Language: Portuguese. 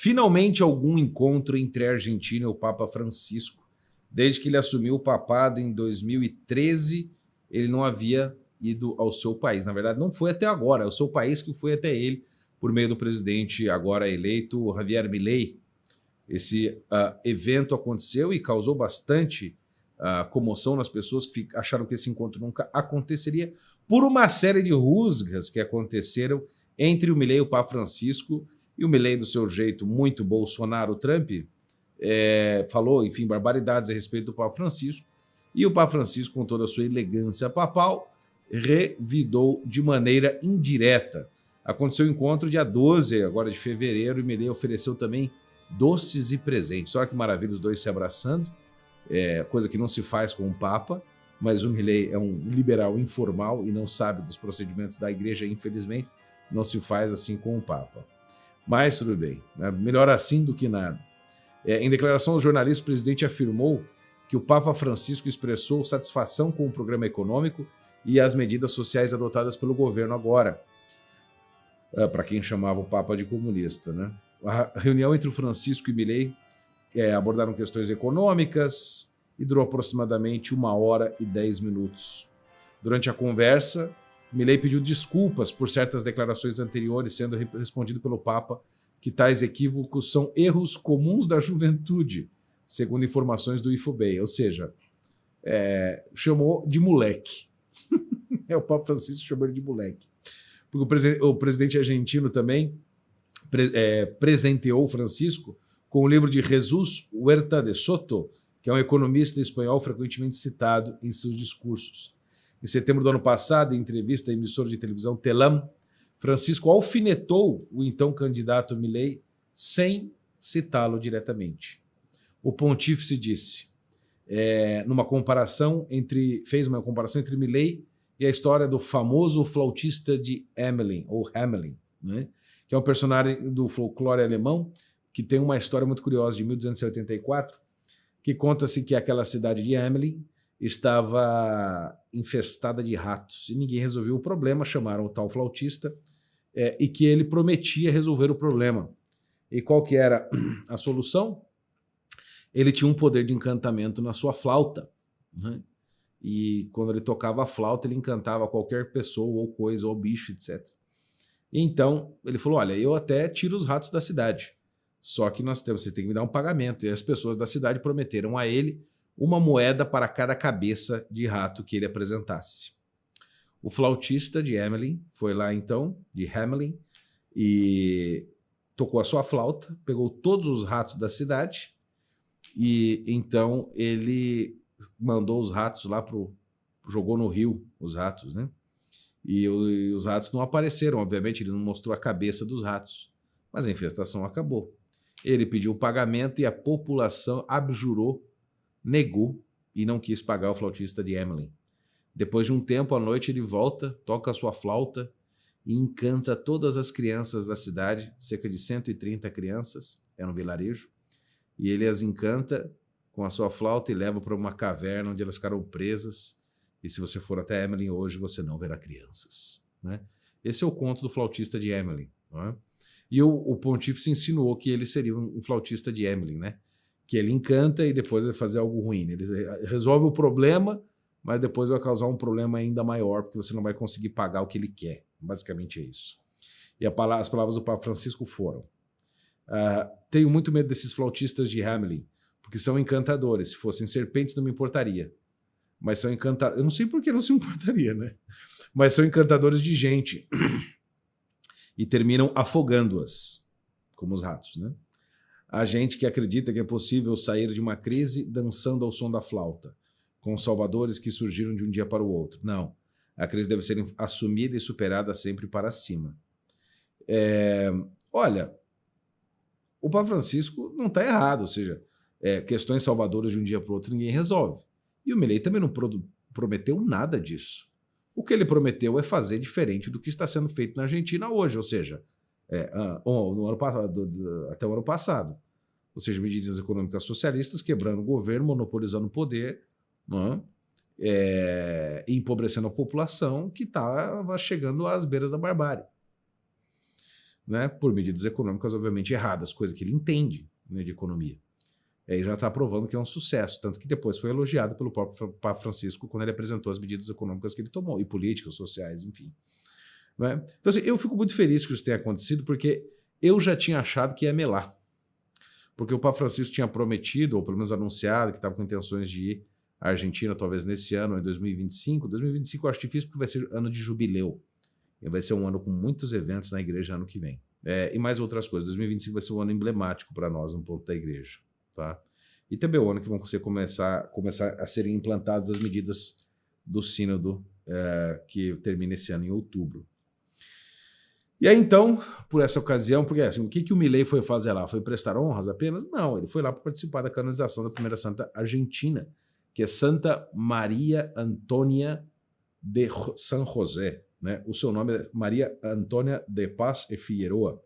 Finalmente algum encontro entre a Argentina e o Papa Francisco. Desde que ele assumiu o papado em 2013, ele não havia ido ao seu país. Na verdade, não foi até agora, é o seu país que foi até ele, por meio do presidente agora eleito, Javier Milei. Esse evento aconteceu e causou bastante comoção nas pessoas que acharam que esse encontro nunca aconteceria, por uma série de rusgas que aconteceram entre o Milei e o Papa Francisco, e o Milei, do seu jeito muito Bolsonaro-Trump, falou, enfim, barbaridades a respeito do Papa Francisco, e o Papa Francisco, com toda a sua elegância papal, revidou de maneira indireta. Aconteceu o encontro dia 12, agora de fevereiro, e Milei ofereceu também doces e presentes. Olha que maravilha, os dois se abraçando, coisa que não se faz com o Papa, mas o Milei é um liberal informal e não sabe dos procedimentos da igreja, infelizmente, não se faz assim com o Papa. Mas tudo bem, né? Melhor assim do que nada. Em declaração aos jornalistas, o presidente afirmou que o Papa Francisco expressou satisfação com o programa econômico e as medidas sociais adotadas pelo governo agora, para quem chamava o Papa de comunista, né? A reunião entre o Francisco e Milei abordaram questões econômicas e durou aproximadamente 1h10. Durante a conversa, Milei pediu desculpas por certas declarações anteriores, sendo respondido pelo Papa que tais equívocos são erros comuns da juventude, segundo informações do IFOBEI, ou seja, chamou de moleque. O Papa Francisco chamou ele de moleque. Porque o presidente argentino também presenteou o Francisco com o livro de Jesús Huerta de Soto, que é um economista espanhol frequentemente citado em seus discursos. Em setembro do ano passado, em entrevista à emissora de televisão Telam, Francisco alfinetou o então candidato Milei sem citá-lo diretamente. O pontífice disse, fez uma comparação entre Milei e a história do famoso flautista de Hamelin, ou Hamelin, né? Que é um personagem do folclore alemão que tem uma história muito curiosa de 1284, que conta-se que aquela cidade de Hamelin estava infestada de ratos e ninguém resolveu o problema, chamaram o tal flautista e que ele prometia resolver o problema. E qual que era a solução? Ele tinha um poder de encantamento na sua flauta, né? E quando ele tocava a flauta, ele encantava qualquer pessoa ou coisa, ou bicho, etc. E então ele falou, olha, eu até tiro os ratos da cidade, só que vocês têm que me dar um pagamento. E as pessoas da cidade prometeram a ele uma moeda para cada cabeça de rato que ele apresentasse. O flautista de Hamelin foi lá então, de Hamelin, e tocou a sua flauta, pegou todos os ratos da cidade e então ele mandou os ratos lá jogou no rio os ratos, né? E os ratos não apareceram, obviamente ele não mostrou a cabeça dos ratos, mas a infestação acabou. Ele pediu o pagamento e a população abjurou, negou e não quis pagar o flautista de Hamelin. Depois de um tempo, à noite, ele volta, toca a sua flauta e encanta todas as crianças da cidade, cerca de 130 crianças, era um vilarejo, e ele as encanta com a sua flauta e leva para uma caverna onde elas ficaram presas, e se você for até Hamelin hoje, você não verá crianças, né? Esse é o conto do flautista de Hamelin, né? E o pontífice insinuou que ele seria um flautista de Hamelin, né? Que ele encanta e depois vai fazer algo ruim. Ele resolve o problema, mas depois vai causar um problema ainda maior, porque você não vai conseguir pagar o que ele quer. Basicamente é isso. E as palavras do Papa Francisco foram: tenho muito medo desses flautistas de Hamelin, porque são encantadores. Se fossem serpentes, não me importaria. Mas são encantadores. Eu não sei por que não se importaria, né? Mas são encantadores de gente. E terminam afogando-as, como os ratos, né? Há gente que acredita que é possível sair de uma crise dançando ao som da flauta, com salvadores que surgiram de um dia para o outro. Não. A crise deve ser assumida e superada sempre para cima. Olha, o Papa Francisco não está errado, ou seja, questões salvadoras de um dia para o outro ninguém resolve. E o Milei também não prometeu nada disso. O que ele prometeu é fazer diferente do que está sendo feito na Argentina hoje, ou seja, no ano passado, até o ano passado. Ou seja, medidas econômicas socialistas quebrando o governo, monopolizando o poder, empobrecendo a população que estava chegando às beiras da barbárie. né, por medidas econômicas obviamente erradas, coisa que ele entende, né, de economia. Aí já está provando que é um sucesso, tanto que depois foi elogiado pelo próprio Papa Francisco quando ele apresentou as medidas econômicas que ele tomou, e políticas, sociais, enfim. Né? Então, assim, eu fico muito feliz que isso tenha acontecido, porque eu já tinha achado que ia melar. Porque o Papa Francisco tinha prometido, ou pelo menos anunciado, que estava com intenções de ir à Argentina, talvez nesse ano, em 2025. 2025 eu acho difícil porque vai ser ano de jubileu. E vai ser um ano com muitos eventos na igreja ano que vem. E mais outras coisas. 2025 vai ser um ano emblemático para nós no ponto da igreja. Tá? E também o ano que vão começar a serem implantadas as medidas do sínodo que termina esse ano em outubro. E aí então, por essa ocasião, porque assim, o que o Milei foi fazer lá? Foi prestar honras apenas? Não, ele foi lá para participar da canonização da primeira santa argentina, que é Santa Maria Antônia de San José. Né? O seu nome é Maria Antônia de Paz e Figueroa.